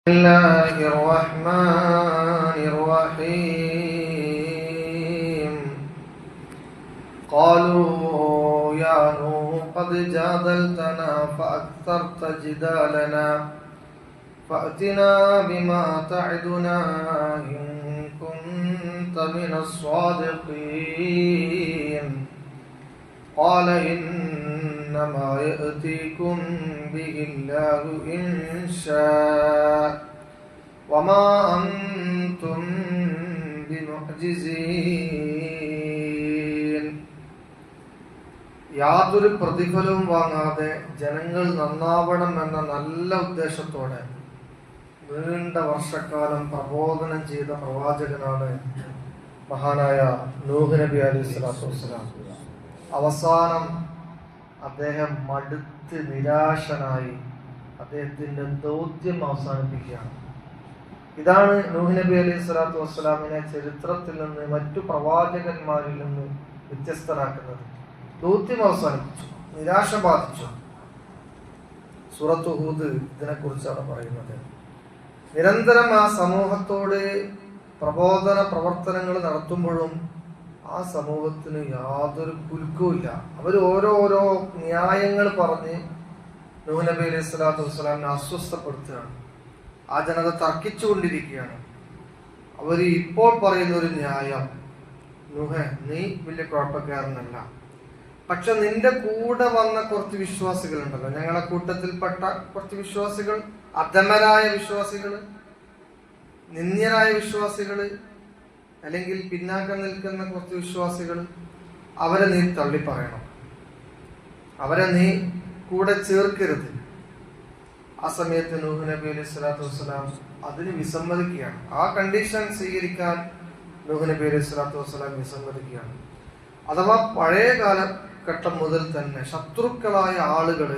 الله الرحمن الرحيم قالوا يا نوح قد جادلتنا فأكثرت جدالنا فأتنا بما تعدنا إن كنت من الصادقين قال إنما يأتيكم به الله إن شاء وما أنتم بمعجزين. യാതൊരു പ്രതിഫലവും വാങ്ങാതെ ജനങ്ങൾ നന്നാവണം എന്ന നല്ല ഉദ്ദേശത്തോടെ നീണ്ട വർഷക്കാലം പ്രബോധനം ചെയ്ത പ്രവാചകനാണ് മഹാനായ നൂഹ് നബി അലൈഹി സ്വലാത്തു വസ്സലാം. അവസാനം അദ്ദേഹം മടുത്ത് നിരാശനായി അദ്ദേഹത്തിന്റെ ദൗത്യം അവസാനിപ്പിക്കുകയാണ്. ഇതാണ് നൂഹ് നബി അലൈഹി സ്വലാത്തു വസ്സലാമിനെ ചരിത്രത്തിൽ നിന്ന് മറ്റു പ്രവാചകന്മാരിൽ നിന്ന് വ്യത്യസ്തനാക്കുന്നത്. ദൗത്യം അവസാനിപ്പിച്ചു, നിരാശ ബാധിച്ചു. സൂറത്ത് ഹൂദ് ഇതിനെക്കുറിച്ചാണ് പറയുന്നത്. നിരന്തരം ആ സമൂഹത്തോട് പ്രബോധന പ്രവർത്തനങ്ങൾ നടത്തുമ്പോഴും ആ സമൂഹത്തിന് യാതൊരു കുലുക്കവുമില്ല. അവർ ഓരോരോ ന്യായങ്ങൾ പറഞ്ഞ് നൂഹ് നബി അലൈഹി സ്വലാത്തു വസ്സലാമിനെ അസ്വസ്ഥപ്പെടുത്തുകയാണ്. ആ ജനത തർക്കിച്ചുകൊണ്ടിരിക്കുകയാണ്. അവർ ഇപ്പോൾ പറയുന്ന ഒരു ന്യായം, നൂഹേ, നീ വലിയ കുഴപ്പക്കാരനല്ല, പക്ഷെ നിന്റെ കൂടെ വന്ന കുറച്ച് വിശ്വാസികളുണ്ടല്ലോ, ഞങ്ങളെ കൂട്ടത്തിൽപ്പെട്ട കുറച്ച് വിശ്വാസികൾ, അധമരായ വിശ്വാസികൾ, നിന്ദ്യരായ വിശ്വാസികൾ, അല്ലെങ്കിൽ പിന്നാക്കം നിൽക്കുന്ന കുറച്ച് വിശ്വാസികൾ, അവരെ നീ തള്ളി പറയണം, അവരെ നീ കൂടെ ചേർക്കരുത്. ആ സമയത്ത് നൂഹ് നബി അലൈഹി സ്വലാത്തു വസ്സലാം അതിന് വിസമ്മതിക്കുകയാണ്. ആ കണ്ടീഷൻ സ്വീകരിക്കാൻ നൂഹ് നബി അലൈഹി സ്വലാത്തു വസ്സലാം വിസമ്മതിക്കുകയാണ്. അഥവാ പഴയ കാലഘട്ടം മുതൽ തന്നെ ശത്രുക്കളായ ആളുകൾ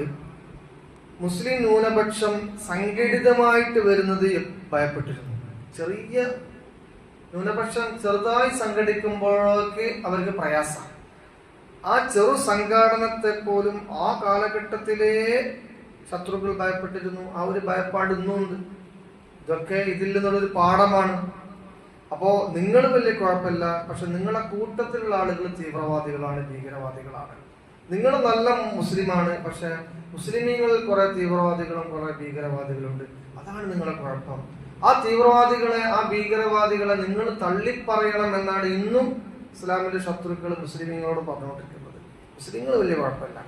മുസ്ലിം ന്യൂനപക്ഷം സംഘടിതമായിട്ട് വരുന്നത് ഭയപ്പെട്ടിരുന്നു. ചെറിയ ന്യൂനപക്ഷം ചെറുതായി സംഘടിക്കുമ്പോഴൊക്കെ അവർക്ക് പ്രയാസം. ആ ചെറു സംഘാടനത്തെ പോലും ആ കാലഘട്ടത്തിലെ ശത്രുക്കൾ ഭയപ്പെട്ടിരുന്നു. ആ ഒരു ഭയപ്പാട് ഇന്നുണ്ട്. ഇതൊക്കെ ഇതിൽ നിന്നുള്ളൊരു പാഠമാണ്. അപ്പോ നിങ്ങൾ വലിയ കുഴപ്പമില്ല, പക്ഷെ നിങ്ങളെ കൂട്ടത്തിലുള്ള ആളുകൾ തീവ്രവാദികളാണ്, ഭീകരവാദികളാണ്. നിങ്ങൾ നല്ല മുസ്ലിമാണ്, പക്ഷെ മുസ്ലിമീങ്ങളിൽ കുറെ തീവ്രവാദികളും കുറെ ഭീകരവാദികളുണ്ട്. അതാണ് നിങ്ങളെ കുഴപ്പം. ആ തീവ്രവാദികളെ, ആ ഭീകരവാദികളെ നിങ്ങൾ തള്ളിപ്പറയണം എന്നാണ് ഇന്നും ഇസ്ലാമിന്റെ ശത്രുക്കൾ മുസ്ലിമീങ്ങളോട് പറഞ്ഞുകൊണ്ടിരിക്കുന്നത്. മുസ്ലിങ്ങൾ വലിയ കുഴപ്പമില്ല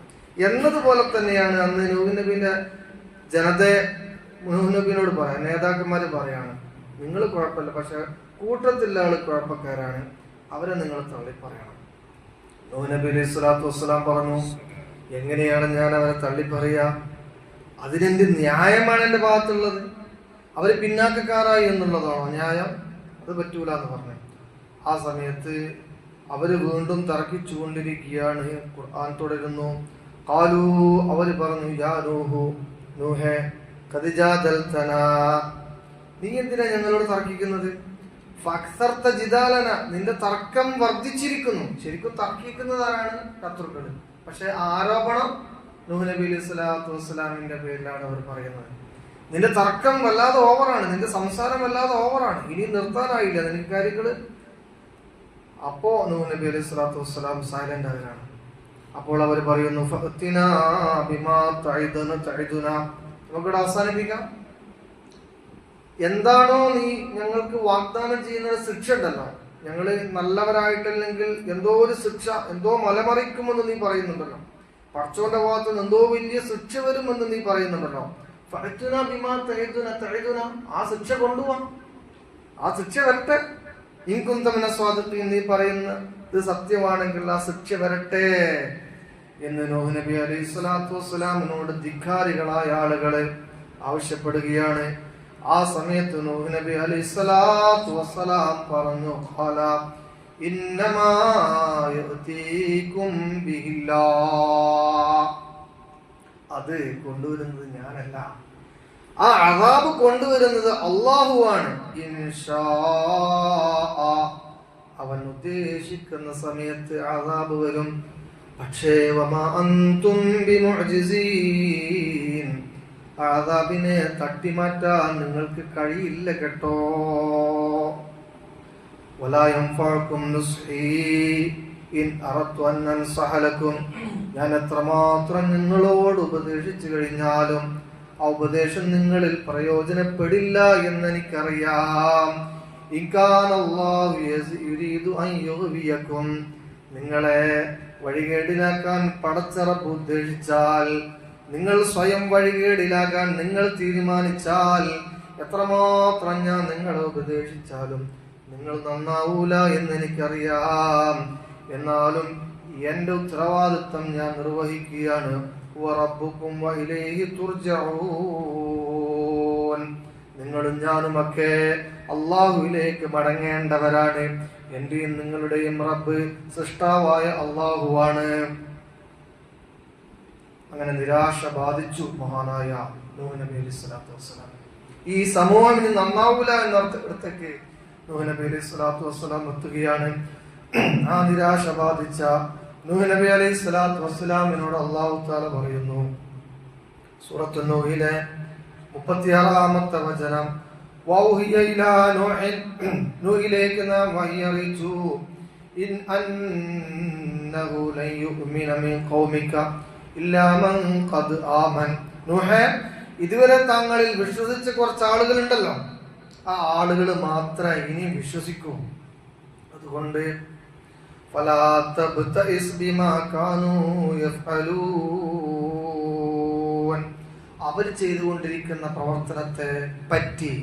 എന്നതുപോലെ തന്നെയാണ് അന്ന് നൂഹ് നബിന്റെ ജനതയെ നൂഹ് നബിനോട് പറയാൻ നേതാക്കന്മാര് പറയാണ്, നിങ്ങൾ കുഴപ്പമില്ല, പക്ഷെ കൂട്ടത്തിലുള്ള ആള് കുഴപ്പക്കാരാണ്, അവരെ നിങ്ങൾ തള്ളിപ്പറയണം. നൂഹ് നബി അലൈഹി സ്വലാത്തു വസ്സലാം പറഞ്ഞു, എങ്ങനെയാണ് ഞാൻ അവരെ തള്ളിപ്പറയുക? അതിനെന്ത് ന്യായമാണ് എന്റെ ഭാഗത്തുള്ളത്? അവര് പിന്നാക്കക്കാരായി എന്നുള്ളതാണോ ന്യായം? അത് പറ്റൂല എന്ന് പറഞ്ഞു. ആ സമയത്ത് അവര് വീണ്ടും തർക്കിച്ചുകൊണ്ടിരിക്കുകയാണ്. ഖുർആൻ തുടരുന്നു. ഖാലൂ, അവര് പറഞ്ഞു, യാ നൂഹു, നൂഹേ, ഖദ് ജാദൽതനാ, നീ എന്തിനാ ഞങ്ങളോട് തർക്കിക്കുന്നത്? ഫഅക്സർത ജിദാലന, നിന്റെ തർക്കം വർദ്ധിച്ചിരിക്കുന്നു. ശരിക്കും തർക്കിക്കുന്നതാണ് ശത്രുക്കൾ, പക്ഷെ ആരോപണം നൂഹ് നബി അലൈഹി സ്വലാത്തു വസ്സലാമിന്റെ പേരിലാണ് അവർ പറയുന്നത്. നിന്റെ തർക്കം വല്ലാതെ ഓവറാണ്, നിന്റെ സംസാരം വല്ലാതെ ഓവറാണ്, ഇനി നിർത്താനായില്ല നിനക്ക് കാര്യങ്ങള്. അപ്പോ നൂഹ് നബി അലൈഹി സ്വലാത്തു വസ്സലാം സൈലന്റ് ആകാനാണ്. അപ്പോൾ അവർ പറയുന്നു, ഫഅ്തിനാ ബിമാ തഇദുനാ, നമുക്കിവിടെ അവസാനിപ്പിക്കാം. എന്താണോ നീ ഞങ്ങൾക്ക് വാഗ്ദാനം ചെയ്യുന്ന ശിക്ഷ ഉണ്ടല്ലോ, ഞങ്ങള് നല്ലവരായിട്ടല്ലെങ്കിൽ എന്തോ ഒരു ശിക്ഷ, എന്തോ മലമറിക്കുമെന്ന് നീ പറയുന്നുണ്ടല്ലോ, പടച്ചോന്റെ ഭാഗത്ത് നിന്ന് എന്തോ വലിയ ശിക്ഷ വരുമെന്ന് നീ പറയുന്നുണ്ടല്ലോ, ഫഅ്തിനാ ബിമാ തഇദുനാ, ആ ശിക്ഷ കൊണ്ടുവാ, ആ ശിക്ഷ വരട്ടെ. ഇൻ കുന്ത മിന സ്വാദിഖീൻ, നീ പറയുന്നത് സത്യമാണെങ്കിൽ ആ ശിക്ഷ വരട്ടെ എന്ന് നൂഹ് നബി അലൈഹി സ്വലാത്തു വസ്സലാമിനോട് ധിക്കാരികളായ ആളുകളെ ആവശ്യപ്പെടുകയാണ്. ആ സമയത്ത് നൂഹ് നബി അലൈഹി സ്വലാത്തു വസ്സലാം പറഞ്ഞു, ഖാല ഇന്നമാ യഅതീകും ബിഹില്ലാഹ്, അത് കൊണ്ടുവരുന്നത് ഞാനല്ല, ആ അദാബ് കൊണ്ടുവരുന്നത് അല്ലാഹുവാണ്. ഇൻഷാ, അവൻ ഉദ്ദേശിക്കുന്ന സമയത്ത് അദാബ് വരും. പക്ഷേ വമാ അൻതും ബിമുഅ്ജിസീൻ, അദാബിനെ തട്ടിമാറ്റാൻ നിങ്ങൾക്ക് കഴിയില്ല കേട്ടോ. വലാ യൻഫഅകും നുസ്ഹി ഇൻ അറദ്തു അൻ അൻസഹ ലക്കും. ഞാൻ എത്രമാത്രം നിങ്ങളോട് ഉപദേശിച്ചു കഴിഞ്ഞാലും ആ ഉപദേശം നിങ്ങളിൽ പ്രയോജനപ്പെടില്ല എന്നെനിക്കറിയാം. നിങ്ങളെ വഴികേടിലാക്കാൻ പടച്ചറപ്പ് ഉദ്ദേശിച്ചാൽ, നിങ്ങൾ സ്വയം വഴികേടിലാക്കാൻ നിങ്ങൾ തീരുമാനിച്ചാൽ, എത്രമാത്രം ഞാൻ നിങ്ങളെ ഉപദേശിച്ചാലും നിങ്ങൾ നന്നാവൂല എന്നെനിക്കറിയാം. എന്നാലും എന്റെ ഉത്തരവാദിത്വം ഞാൻ നിർവഹിക്കുകയാണ്. വറബ്ബുക്കും വഇലൈഹി തുർജഊൻ. നിങ്ങളും ഞാനുമൊക്കെ അള്ളാഹുവിലേക്ക് മടങ്ങേണ്ടവരാണ്. എന്റെയും നിങ്ങളുടെയും റബ്ബ് സൃഷ്ടാവായ അള്ളാഹുവാണ്. അങ്ങനെ നിരാശ ബാധിച്ചു മഹാനായ നൂഹ് നബി അലൈഹി സ്വലാത്തു വസ്സലാം. ഈ സമൂഹം ഇനി നന്നാവൂല എന്നർത്ഥത്തേക്ക് നൂഹ് നബി അലൈഹി സ്വലാത്തു വസ്സലാം എത്തുകയാണ്. ആ നിരാശ ബാധിച്ച നൂഹ് നബി അലൈഹി സ്വലാത്തു വസ്സലാമിനോട് അല്ലാഹു തആല പറയുന്നു, സൂറത്തു നൂഹിലെ 36-ാമത്തെ വചനം, വൗഹിയ ഇലാ നൂഹിൻ, നൂഹിലേക്ക് നാം വഹി അറിയിച്ചു, ഇൻ അന്നഹു ലൻ യുഅ്മിന മിൻ ഖൗമിക ഇല്ലാ മൻ ഖദ് ആമൻ. നൂഹേ, ഇതുവരെ താങ്കളിൽ വിശ്വസിച്ച കുറച്ച് ആളുകളുണ്ടല്ലോ, ആ ആളുകൾ മാത്രമേ ഇനി വിശ്വസിക്കൂ. അതുകൊണ്ട് ഫലാ തബ്തഇസ് ബിമാ കാനൂ യഫ്അലൂൻ. അവർ ചെയ്തുകൊണ്ടിരിക്കുന്ന പ്രവർത്തനത്തെ പറ്റി,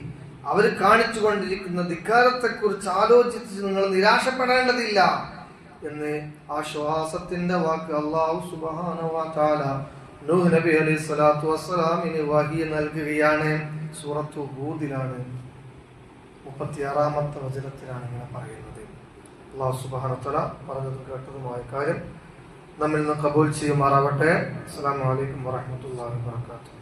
അവർ കാണിച്ചുകൊണ്ടിരിക്കുന്ന ധിക്കാരത്തെക്കുറിച്ച് ആലോചിച്ച് നിങ്ങൾ നിരാശപ്പെടേണ്ടതില്ല എന്ന് ആശ്വാസത്തിന്റെ വാക്ക് അല്ലാഹു സുബ്ഹാനഹു വ തആല നൂഹ് നബി അലൈഹി സ്വലാത്തു വസ്സലാമിന് വഹി നൽകുകയാണ്. സൂറത്തു ഹൂദിലാണ് 36-ാമത്തെ വചനത്തിലാണ് ഇങ്ങനെ പറയുന്നത്. അല്ലാഹു സുബ്ഹാനഹു വ തആല പറഞ്ഞതും കേട്ടതുമായ കാര്യം നമ്മിൽ നിന്ന് കബൂൽ ചെയ്യുമാറാവട്ടെ. അസ്സലാമു അലൈക്കും വറഹ്മത്തുള്ളാഹി വബറകാതുഹു.